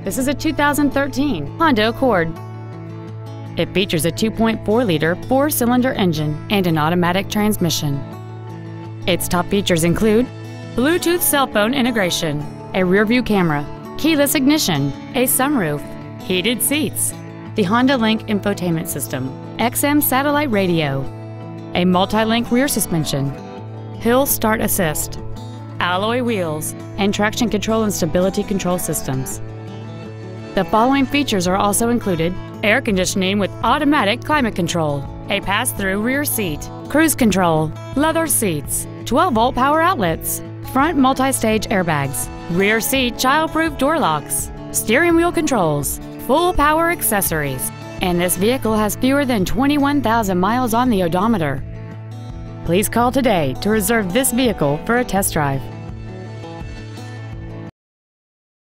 This is a 2013 Honda Accord. It features a 2.4-liter four-cylinder engine and an automatic transmission. Its top features include Bluetooth cell phone integration, a rear-view camera, keyless ignition, a sunroof, heated seats, the Honda Link infotainment system, XM satellite radio, a multi-link rear suspension, hill start assist, alloy wheels, and traction control and stability control systems. The following features are also included: air conditioning with automatic climate control, a pass-through rear seat, cruise control, leather seats, 12-volt power outlets, front multi-stage airbags, rear seat child-proof door locks, steering wheel controls, full power accessories, and this vehicle has fewer than 21,000 miles on the odometer. Please call today to reserve this vehicle for a test drive.